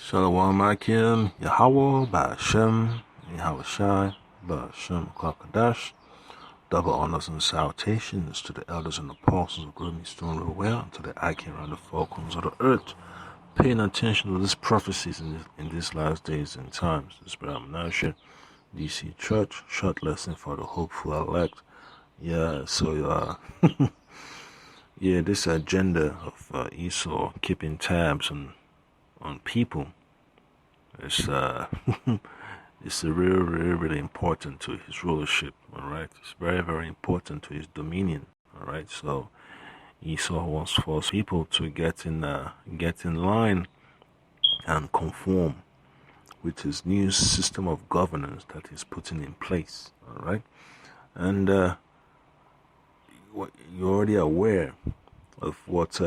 Shalom Akim, Yahweh, Ba'ashem, Yahweh Shai, Ba'ashem, Kwakadash. Double honors and salutations to the elders and apostles of Grimmy Stone real well, and to the Akim around the four corners of the earth, paying attention to these prophecies in these last days and times. This is Brother Menashe, DC Church, short lesson for the hopeful elect. Yeah, so this agenda of Esau keeping tabs on people is it's really important to his rulership. All right, it's very important to his dominion. All right, so Esau wants to force people to get in line and conform with his new system of governance that he's putting in place. All right, and you're already aware of what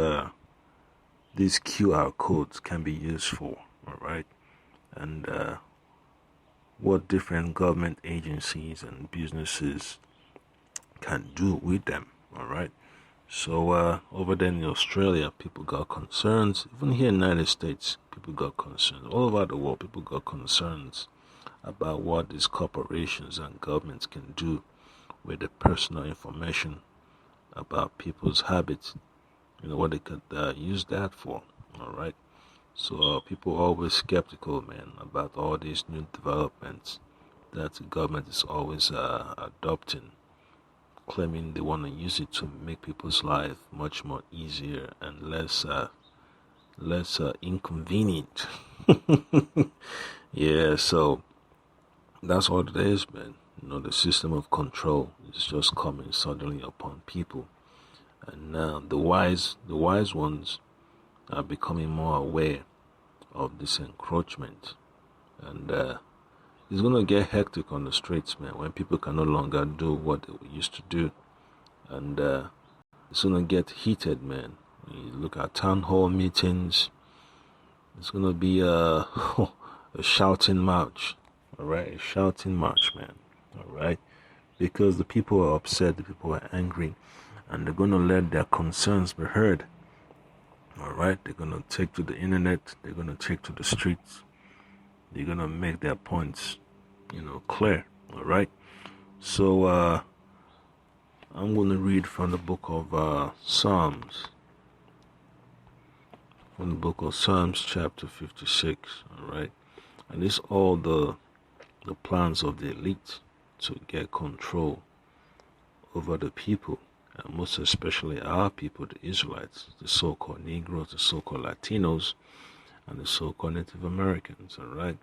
these QR codes can be used for. All right, and what different government agencies and businesses can do with them. All right, so over there in Australia, people got concerns. Even here in the United States, people got concerns. All over the world, people got concerns about what these corporations and governments can do with the personal information about people's habits. You know what they could use that for. All right. So people are always skeptical, man, about all these new developments that the government is always adopting, claiming they want to use it to make people's life much more easier and less inconvenient. Yeah, so that's what it is, man. You know, the system of control is just coming suddenly upon people, and now the wise ones are becoming more aware of this encroachment, and it's gonna get hectic on the streets, man, when people can no longer do what they used to do, and it's gonna get heated, man. When you look at town hall meetings, it's gonna be a shouting march, all right, a shouting march, man, all right, because the people are upset, the people are angry, and they're gonna let their concerns be heard. All right, they're gonna take to the internet. They're gonna take to the streets. They're gonna make their points, clear. All right. So I'm gonna read from the book of Psalms, from the book of Psalms, chapter 56. All right, and it's all the plans of the elite to get control over the people. And most especially our people, the Israelites, the so-called Negroes, the so-called Latinos, and the so-called Native Americans, all right?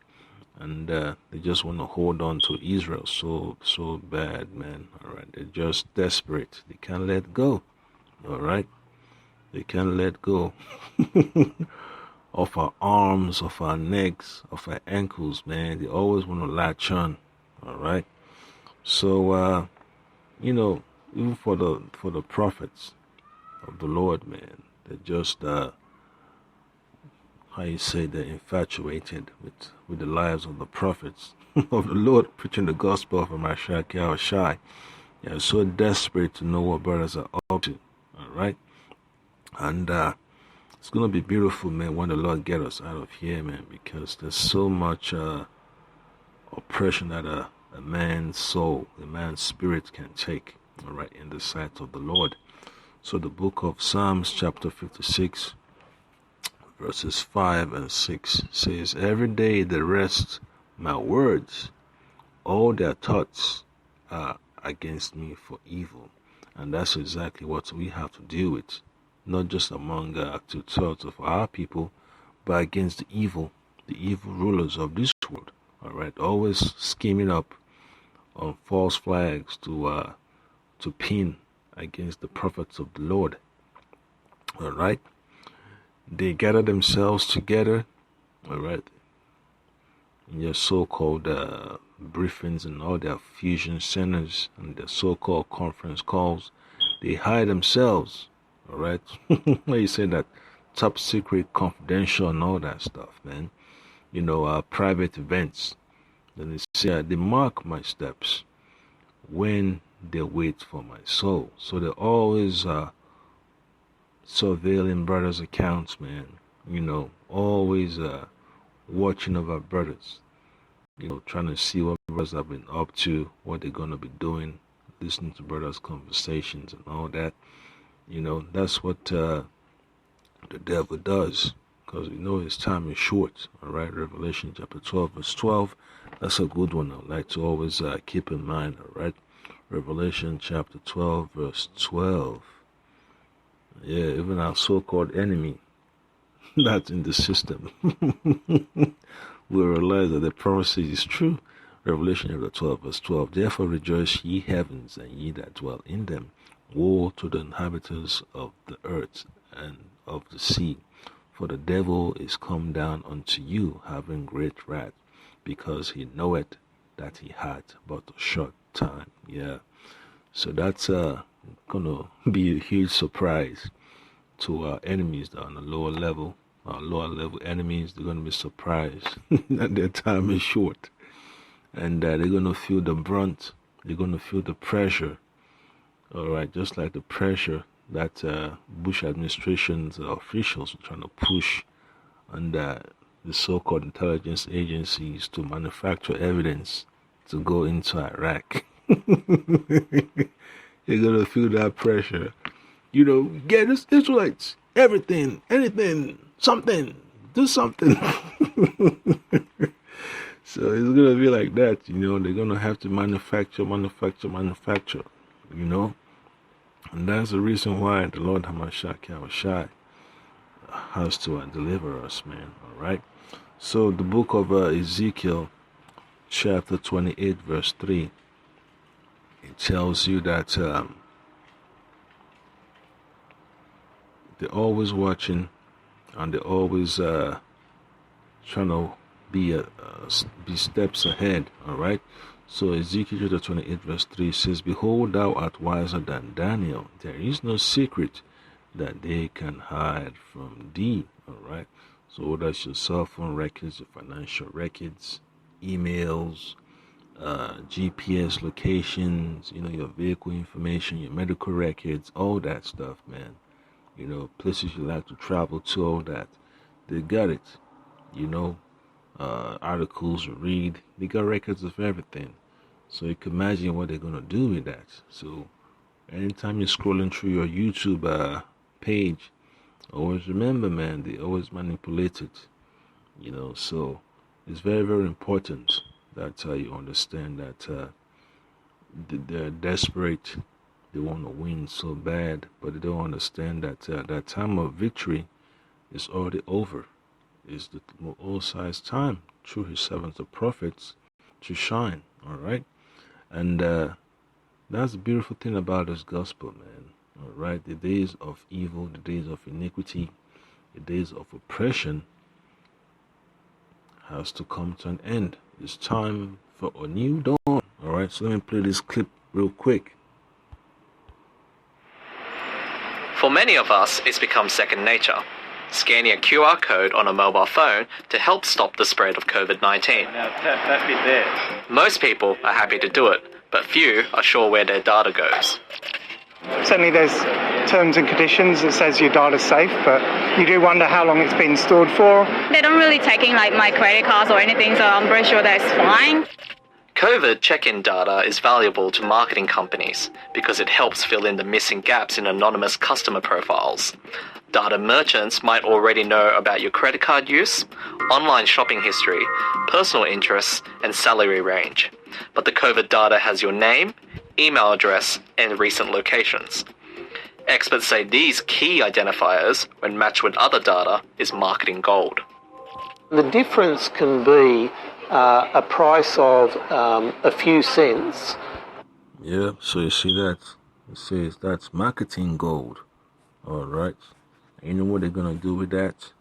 And they just want to hold on to Israel so bad, man, all right? They're just desperate. They can't let go, all right? They can't let go of our arms, of our necks, of our ankles, man. They always want to latch on, all right? So, even for the prophets of the Lord, man, they're just they're infatuated with the lives of the prophets of the Lord, preaching the gospel of Mashiach Yahweh Shai. They're so desperate to know what brothers are up to. All right, and it's gonna be beautiful, man, when the Lord get us out of here, man, because there's so much oppression that a man's soul, a man's spirit can take. All right, in the sight of the Lord. So the book of Psalms, chapter 56, verses 5 and 6 says, "Every day they rest my words, all their thoughts are against me for evil." And that's exactly what we have to deal with, not just among two thoughts of our people, but against the evil rulers of this world. All right, always scheming up on false flags to pin against the prophets of the Lord. All right, they gather themselves together, all right, in their so-called briefings and all their fusion centers and their so-called conference calls. They hide themselves, all right. You say that top secret, confidential, and all that stuff, man. Private events. Then they say they mark my steps when they wait for my soul. So they're always surveilling brothers' accounts, man. Always watching over brothers, trying to see what brothers have been up to, what they're going to be doing, listening to brothers' conversations and all that. That's what the devil does, because his time is short. All right, Revelation chapter 12, verse 12. That's a good one. I'd like to always keep in mind. All right, Revelation chapter 12, verse 12. Yeah, even our so-called enemy that's in the system will realize that the prophecy is true. Revelation chapter 12, verse 12. Therefore rejoice, ye heavens, and ye that dwell in them. Woe to the inhabitants of the earth and of the sea, for the devil is come down unto you, having great wrath, because he knoweth that he had but a short time. Yeah. So that's gonna be a huge surprise to our enemies that are on the lower level. Our lower level enemies, they're gonna be surprised that their time is short, and they're gonna feel the brunt. They're gonna feel the pressure. All right, just like the pressure that Bush administration's officials were trying to push on the so-called intelligence agencies to manufacture evidence to go into Iraq. You're gonna feel that pressure. Get us Israelites, everything, anything, something, do something. So it's gonna be like that. They're gonna have to manufacture. And that's the reason why the Lord Hamashiach Yahushua has to deliver us, man. All right. So the book of Ezekiel, chapter 28, verse 3, it tells you that they're always watching, and they're always trying to be steps ahead. All right. So Ezekiel chapter 28 verse 3 says, Behold, thou art wiser than Daniel. There is no secret that they can hide from thee. All right. So whether it's your cell phone records, your financial records, emails, GPS locations, your vehicle information, your medical records, all that stuff, man. Places you like to travel to, all that. They got it. Articles you read, they got records of everything. So you can imagine what they're going to do with that. So anytime you're scrolling through your YouTube page, always remember, man, they always manipulate it. So it's very, very important that you understand that they're desperate. They want to win so bad, but they don't understand that that time of victory is already over. It's the Most High's time through his servants, the prophets, to shine. All right. And that's the beautiful thing about this gospel, man. All right. The days of evil, the days of iniquity, the days of oppression has to come to an end. It's time for a new dawn. All right. So let me play this clip real quick. For many of us, it's become second nature, scanning a QR code on a mobile phone to help stop the spread of COVID-19. That bit there. Most people are happy to do it, but few are sure where their data goes. Certainly there's terms and conditions that says your data's safe, but you do wonder how long it's been stored for. They don't really taking my credit cards or anything, so I'm pretty sure that's fine. COVID check-in data is valuable to marketing companies because it helps fill in the missing gaps in anonymous customer profiles. Data merchants might already know about your credit card use, online shopping history, personal interests, and salary range. But the COVID data has your name, email address, and recent locations. Experts say these key identifiers, when matched with other data, is marketing gold. The difference can be a price of a few cents. Yeah, so you see that? It says that's marketing gold. All right. And you know what they're going to do with that?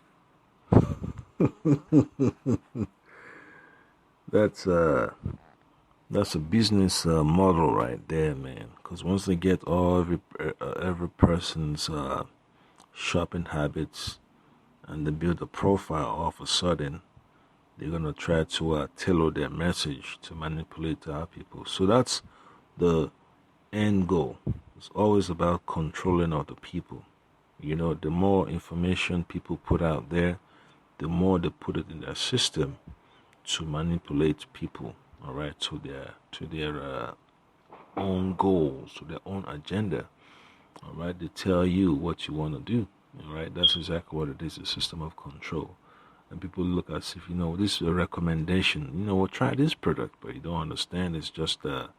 That's a business model right there, man. Because once they get every person's shopping habits and they build a profile, all of a sudden they're going to try to tailor their message to manipulate our people. So that's the end goal. It's always about controlling other people. The more information people put out there, the more they put it in their system to manipulate people, all right, to their own goals, to their own agenda, all right. They tell you what you want to do, all right. That's exactly what it is, a system of control. And people look as if, this is a recommendation, well, try this product, but you don't understand it's just a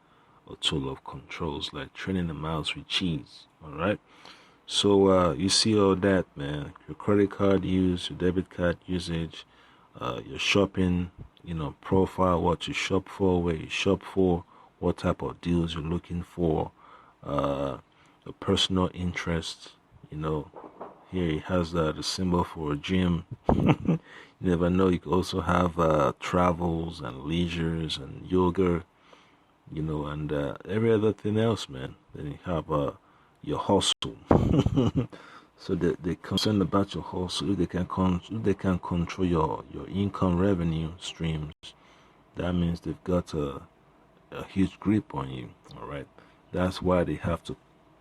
tool of controls, like training a mouse with cheese, all right. So you see all that, man. Your credit card use, your debit card usage, your shopping, profile, what you shop for, where you shop for, what type of deals you're looking for, your personal interests. Here it has the symbol for a gym. You never know. You could also have travels and leisures and yoga, and every other thing else, man. Then you have your hustle. So they're concerned about your hustle. If they can control your income revenue streams, that means they've got a huge grip on you. All right. That's why they have to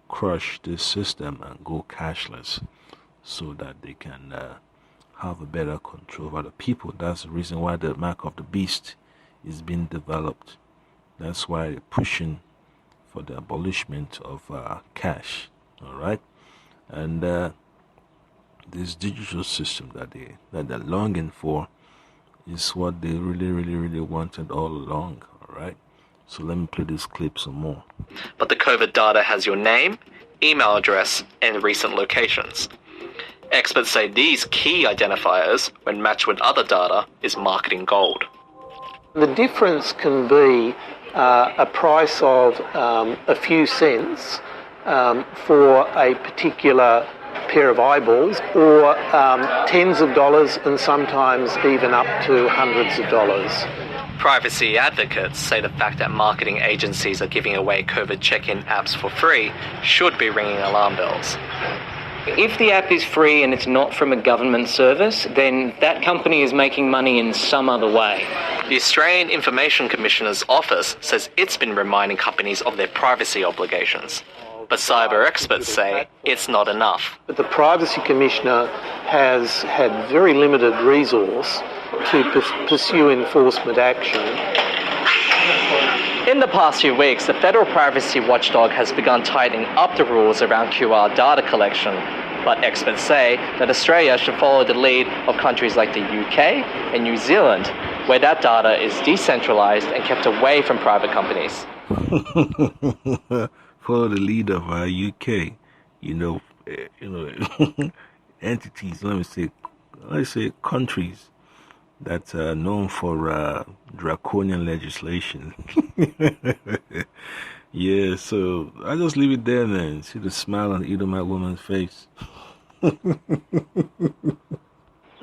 crush this system and go cashless, so that they can have a better control over the people. That's the reason why the mark of the beast is being developed. That's why they're pushing for the abolishment of cash. All right. And this digital system that they're longing for is what they really, really, really wanted all along. All right. So let me play this clip some more. But the COVID data has your name, email address, and recent locations. Experts say these key identifiers, when matched with other data, is marketing gold. The difference can be a price of a few cents for a particular pair of eyeballs, or tens of dollars and sometimes even up to hundreds of dollars. Privacy advocates say the fact that marketing agencies are giving away COVID check-in apps for free should be ringing alarm bells. If the app is free and it's not from a government service, then that company is making money in some other way. The Australian Information Commissioner's office says it's been reminding companies of their privacy obligations. But cyber experts say it's not enough. But the Privacy Commissioner has had very limited resource to pursue enforcement action. In the past few weeks, the federal privacy watchdog has begun tightening up the rules around QR data collection. But experts say that Australia should follow the lead of countries like the UK and New Zealand, where that data is decentralized and kept away from private companies. Follow the lead of UK, entities. Let's say countries that are known for draconian legislation. Yeah, so I just leave it there, man. See the smile on the Edomite woman's face.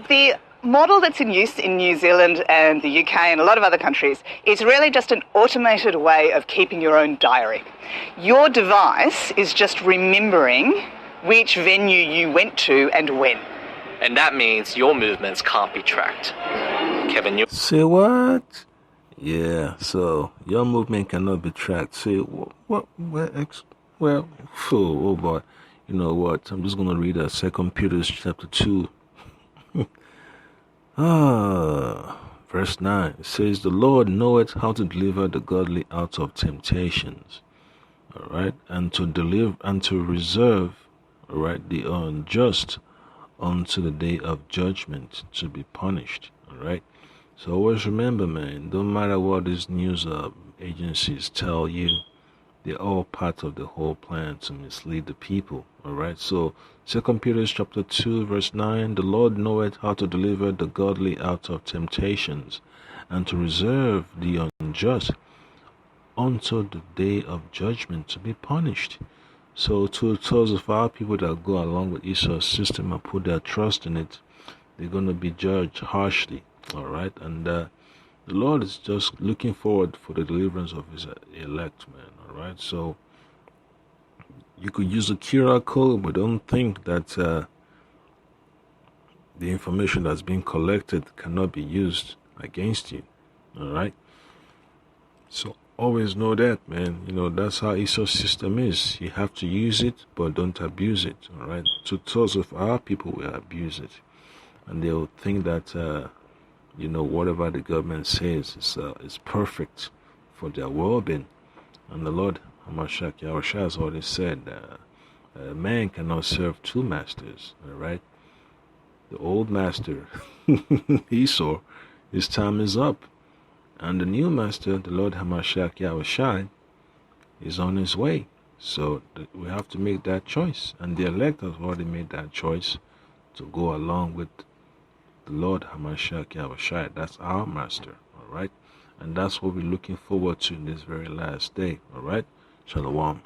The model that's in use in New Zealand and the UK and a lot of other countries is really just an automated way of keeping your own diary. Your device is just remembering which venue you went to and when. And that means your movements can't be tracked. Kevin, you... Say what? Yeah, so your movement cannot be tracked. Say what? Well, oh boy. You know what? I'm just going to read 2 Peter chapter 2. Verse 9. It says, "The Lord knoweth how to deliver the godly out of temptations." All right, and to reserve, all right, the unjust unto the day of judgment to be punished. All right. So always remember, man, don't matter what these news agencies tell you, they're all part of the whole plan to mislead the people. All right. So 2 Peter chapter 2 verse 9, "The Lord knoweth how to deliver the godly out of temptations, and to reserve the unjust until the day of judgment to be punished." So to those of our people that go along with Esau's system and put their trust in it, they're going to be judged harshly. All right. And the Lord is just looking forward for the deliverance of his elect, man. All right. So you could use a QR code, but don't think that the information that's being collected cannot be used against you. All right. So always know that, man. That's how Esau's system is. You have to use it, but don't abuse it. All right. To those of our people, we abuse it. and they'll think that whatever the government says is perfect for their well-being. And the Lord Hamashiach Yahushua has already said, a man cannot serve two masters. All right, the old master Esau, his time is up, and the new master, the Lord Hamashiach Yahushua, is on his way. So we have to make that choice, and the elect has already made that choice to go along with the Lord Hamashiach Yahushua. That's our master, all right? And that's what we're looking forward to in this very last day, all right? Shalom.